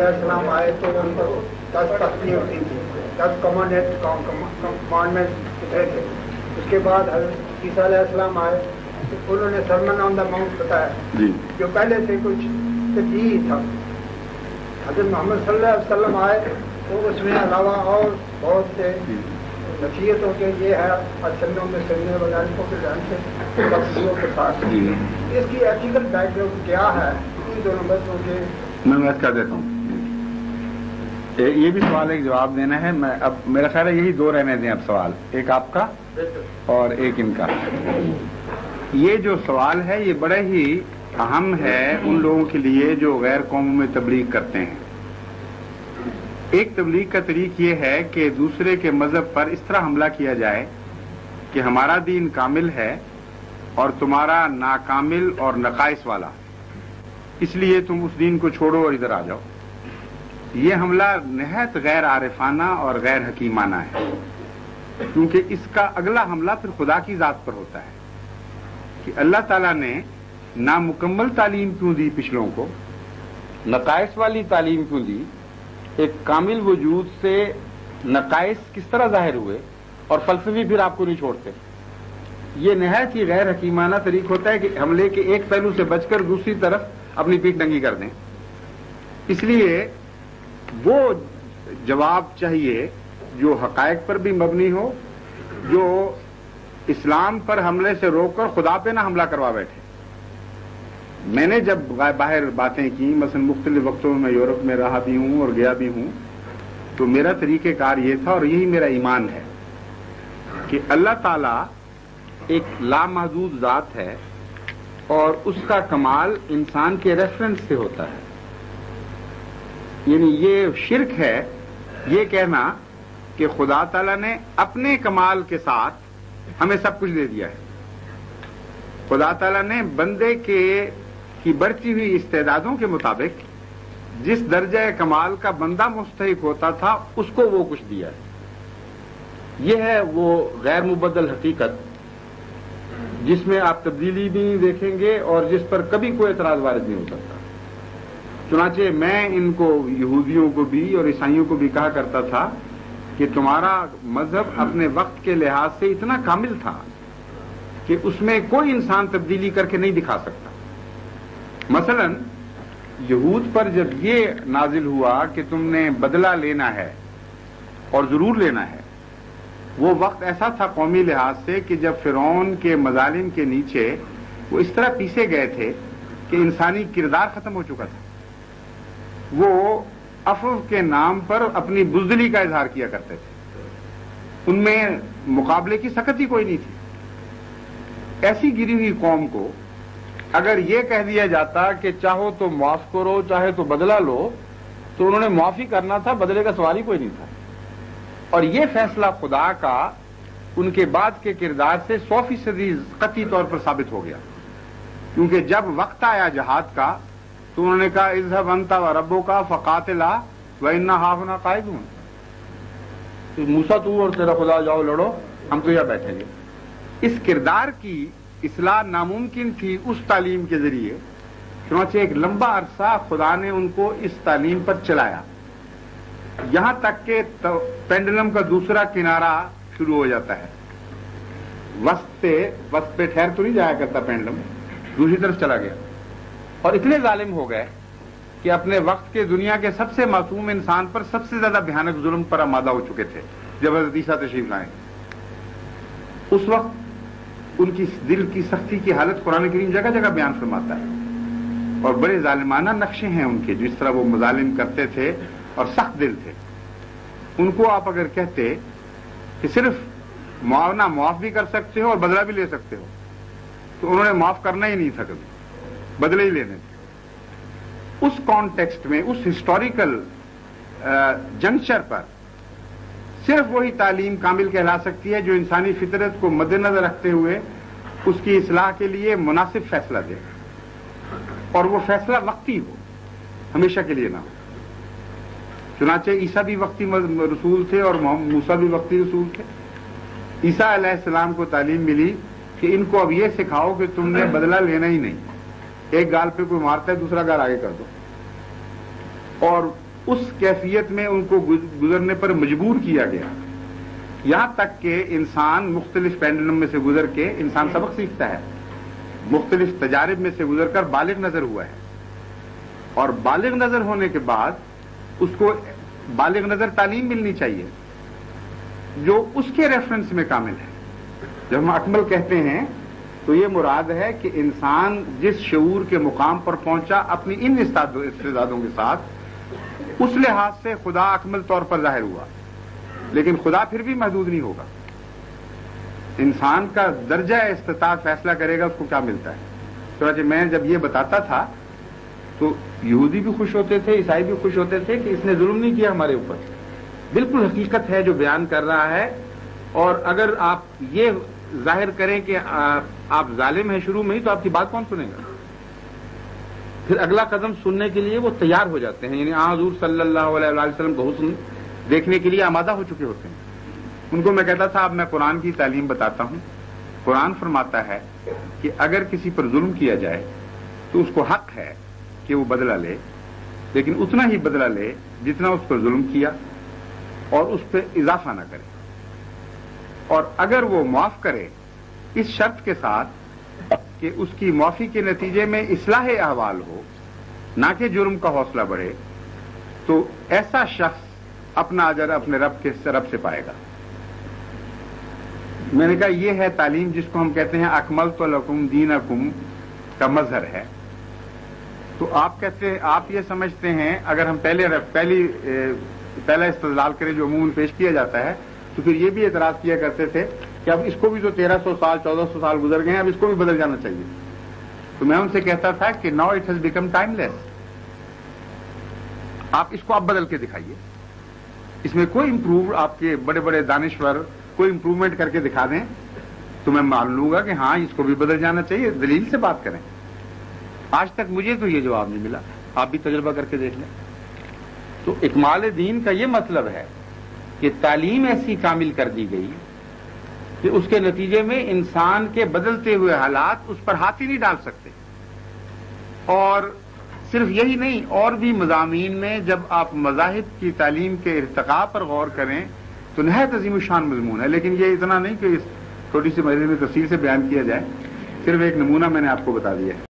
السلام آئے تو ان کو 10 تختیاں ہوتی تھیں، 10 کمانڈمنٹ تھے۔ اس کے بعد حضرت عیسیٰ علیہ السلام آئے تو انہوں نے سرمن آن دا ماؤنٹ بتایا جو پہلے سے کچھ تبدیل تھا۔ حضرت محمد صلی اللہ علیہ وسلم آئے تو اس میں علاوہ اور بہت سے نصیحتوں کے یہ ہے اچھنوں میں سننے وغیرہ کو کے ساتھ اس کی ایتھیکل بیک گراؤنڈ کیا ہے ان دونوں بچوں کے؟ میں کر دیتا ہوں، یہ بھی سوال ایک جواب دینا ہے۔ میں اب میرا خیال ہے یہی 2 رہنے دیں اب سوال، ایک آپ کا اور ایک ان کا۔ یہ جو سوال ہے یہ بڑا ہی اہم ہے ان لوگوں کے لیے جو غیر قوموں میں تبلیغ کرتے ہیں۔ ایک تبلیغ کا طریق یہ ہے کہ دوسرے کے مذہب پر اس طرح حملہ کیا جائے کہ ہمارا دین کامل ہے اور تمہارا ناکامل اور نقائص والا، اس لیے تم اس دین کو چھوڑو اور ادھر آ جاؤ۔ یہ حملہ نہایت غیر عارفانہ اور غیر حکیمانہ ہے، کیونکہ اس کا اگلا حملہ پھر خدا کی ذات پر ہوتا ہے کہ اللہ تعالیٰ نے نامکمل تعلیم کیوں دی پچھلوں کو، نقائص والی تعلیم کیوں دی، ایک کامل وجود سے نقائص کس طرح ظاہر ہوئے، اور فلسفی پھر آپ کو نہیں چھوڑتے۔ یہ نہایت ہی غیر حکیمانہ طریق ہوتا ہے کہ حملے کے ایک پہلو سے بچ کر دوسری طرف اپنی پیٹھ ننگی کر دیں۔ اس لیے وہ جواب چاہیے جو حقائق پر بھی مبنی ہو، جو اسلام پر حملے سے روک کر خدا پہ نہ حملہ کروا بیٹھے۔ میں نے جب باہر باتیں کی، مثلا مختلف وقتوں میں یورپ میں رہا بھی ہوں اور گیا بھی ہوں، تو میرا طریقہ کار یہ تھا اور یہی میرا ایمان ہے کہ اللہ تعالیٰ ایک لامحدود ذات ہے اور اس کا کمال انسان کے ریفرنس سے ہوتا ہے۔ یعنی یہ شرک ہے یہ کہنا کہ خدا تعالیٰ نے اپنے کمال کے ساتھ ہمیں سب کچھ دے دیا ہے۔ خدا تعالیٰ نے بندے کی بڑھتی ہوئی استعدادوں کے مطابق جس درجہ کمال کا بندہ مستحق ہوتا تھا اس کو وہ کچھ دیا ہے۔ یہ ہے وہ غیر مبدل حقیقت جس میں آپ تبدیلی بھی دیکھیں گے اور جس پر کبھی کوئی اعتراض وارد نہیں ہو سکتا۔ چنانچہ میں ان کو یہودیوں کو بھی اور عیسائیوں کو بھی کہا کرتا تھا کہ تمہارا مذہب اپنے وقت کے لحاظ سے اتنا کامل تھا کہ اس میں کوئی انسان تبدیلی کر کے نہیں دکھا سکتا۔ مثلا یہود پر جب یہ نازل ہوا کہ تم نے بدلہ لینا ہے اور ضرور لینا ہے، وہ وقت ایسا تھا قومی لحاظ سے کہ جب فرعون کے مظالم کے نیچے وہ اس طرح پیسے گئے تھے کہ انسانی کردار ختم ہو چکا تھا۔ وہ عفو کے نام پر اپنی بزدلی کا اظہار کیا کرتے تھے، ان میں مقابلے کی سخت ہی کوئی نہیں تھی۔ ایسی گری ہوئی قوم کو اگر یہ کہہ دیا جاتا کہ چاہو تو معاف کرو چاہے تو بدلہ لو، تو انہوں نے معافی کرنا تھا، بدلے کا سوال ہی کوئی نہیں تھا۔ اور یہ فیصلہ خدا کا ان کے بعد کے کردار سے 100% قطعی طور پر ثابت ہو گیا، کیونکہ جب وقت آیا جہاد کا تو انہوں نے کہا اذهب انت وربک فقاتلا وانا هاهنا قاعدون، موسیٰ تو اور تیرا خدا جاؤ لڑو، ہم تو یہاں بیٹھیں گے۔ اس کردار کی اصلاح ناممکن تھی اس تعلیم کے ذریعے، چنانچہ ایک لمبا عرصہ خدا نے ان کو اس تعلیم پر چلایا، یہاں تک کہ پینڈلم کا دوسرا کنارہ شروع ہو جاتا ہے۔ وسط پہ ٹھہر تو نہیں جایا کرتا پینڈلم، دوسری طرف چلا گیا، اور اتنے ظالم ہو گئے کہ اپنے وقت کے دنیا کے سب سے معصوم انسان پر سب سے زیادہ بھیانک ظلم پر آمادہ ہو چکے تھے جب حضرت عیسیٰ تشریف لائے۔ اس وقت ان کی دل کی سختی کی حالت قرآن کریم جگہ جگہ بیان فرماتا ہے، اور بڑے ظالمانہ نقشے ہیں ان کے، جس طرح وہ مظالم کرتے تھے اور سخت دل تھے۔ ان کو آپ اگر کہتے کہ صرف معاونہ معاف بھی کر سکتے ہو اور بدلہ بھی لے سکتے ہو، تو انہوں نے معاف کرنا ہی نہیں تھا، کبھی بدلے ہی لینے تھے۔ اس کانٹیکسٹ میں، اس ہسٹوریکل جنکچر پر صرف وہی تعلیم کامل کہلا سکتی ہے جو انسانی فطرت کو مد نظر رکھتے ہوئے اس کی اصلاح کے لیے مناسب فیصلہ دے، اور وہ فیصلہ وقتی ہو، ہمیشہ کے لیے نہ ہو۔ چنانچہ عیسیٰ بھی وقتی رسول تھے اور موسیٰ بھی وقتی رسول تھے۔ عیسیٰ علیہ السلام کو تعلیم ملی کہ ان کو اب یہ سکھاؤ کہ تم نے بدلہ لینا ہی نہیں، ایک گال پہ کوئی مارتا ہے دوسرا گال آگے کر دو، اور اس کیفیت میں ان کو گزرنے پر مجبور کیا گیا، یہاں تک کہ انسان مختلف پینڈلم میں سے گزر کے انسان سبق سیکھتا ہے، مختلف تجارب میں سے گزر کر بالغ نظر ہوا ہے، اور بالغ نظر ہونے کے بعد اس کو بالغ نظر تعلیم ملنی چاہیے جو اس کے ریفرنس میں کامل ہے۔ جب ہم اکمل کہتے ہیں تو یہ مراد ہے کہ انسان جس شعور کے مقام پر پہنچا اپنی ان استعدادوں کے ساتھ، اس لحاظ سے خدا اکمل طور پر ظاہر ہوا، لیکن خدا پھر بھی محدود نہیں ہوگا۔ انسان کا درجہ استطاعت فیصلہ کرے گا اس کو کیا ملتا ہے۔ چنانچہ میں جب یہ بتاتا تھا تو یہودی بھی خوش ہوتے تھے، عیسائی بھی خوش ہوتے تھے کہ اس نے ظلم نہیں کیا ہمارے اوپر، بالکل حقیقت ہے جو بیان کر رہا ہے۔ اور اگر آپ یہ ظاہر کریں کہ آپ ظالم ہیں شروع میں ہی، تو آپ کی بات کون سنے گا؟ پھر اگلا قدم سننے کے لیے وہ تیار ہو جاتے ہیں، یعنی حضور صلی اللہ علیہ وسلم کو حسن دیکھنے کے لیے آمادہ ہو چکے ہوتے ہیں۔ ان کو میں کہتا تھا اب میں قرآن کی تعلیم بتاتا ہوں۔ قرآن فرماتا ہے کہ اگر کسی پر ظلم کیا جائے تو اس کو حق ہے کہ وہ بدلہ لے، لیکن اتنا ہی بدلہ لے جتنا اس پر ظلم کیا، اور اس پہ اضافہ نہ کرے، اور اگر وہ معاف کرے اس شرط کے ساتھ کہ اس کی معافی کے نتیجے میں اصلاح احوال ہو، نہ کہ جرم کا حوصلہ بڑھے، تو ایسا شخص اپنا اجر اپنے رب سے پائے گا۔ میں نے کہا یہ ہے تعلیم جس کو ہم کہتے ہیں اکملت لکم دینکم کا مظہر ہے۔ تو آپ یہ سمجھتے ہیں، اگر ہم پہلا استدلال کریں جو عموماً پیش کیا جاتا ہے، تو پھر یہ بھی اعتراض کیا کرتے تھے کہ اب اس کو بھی تو 1300 سال 1400 سال گزر گئے ہیں، اب اس کو بھی بدل جانا چاہیے۔ تو میں ان سے کہتا تھا کہ now it has become time لیس، آپ اس کو اب بدل کے دکھائیے، اس میں کوئی امپروو، آپ کے بڑے بڑے دانشور کوئی امپروومنٹ کر کے دکھا دیں تو میں مان لوں گا کہ ہاں اس کو بھی بدل جانا چاہیے، دلیل سے بات کریں۔ آج تک مجھے تو یہ جواب نہیں ملا، آپ بھی تجربہ کر کے دیکھ لیں۔ تو اکمال دین کا یہ مطلب ہے کہ تعلیم ایسی کامل کر دی گئی کہ اس کے نتیجے میں انسان کے بدلتے ہوئے حالات اس پر ہاتھ ہی نہیں ڈال سکتے۔ اور صرف یہی نہیں، اور بھی مضامین میں جب آپ مذاہب کی تعلیم کے ارتقاء پر غور کریں تو نہایت عظیم الشان مضمون ہے، لیکن یہ اتنا نہیں کہ اس چھوٹی سی مجلس میں تفصیل سے بیان کیا جائے، صرف ایک نمونہ میں نے آپ کو بتا دیا ہے۔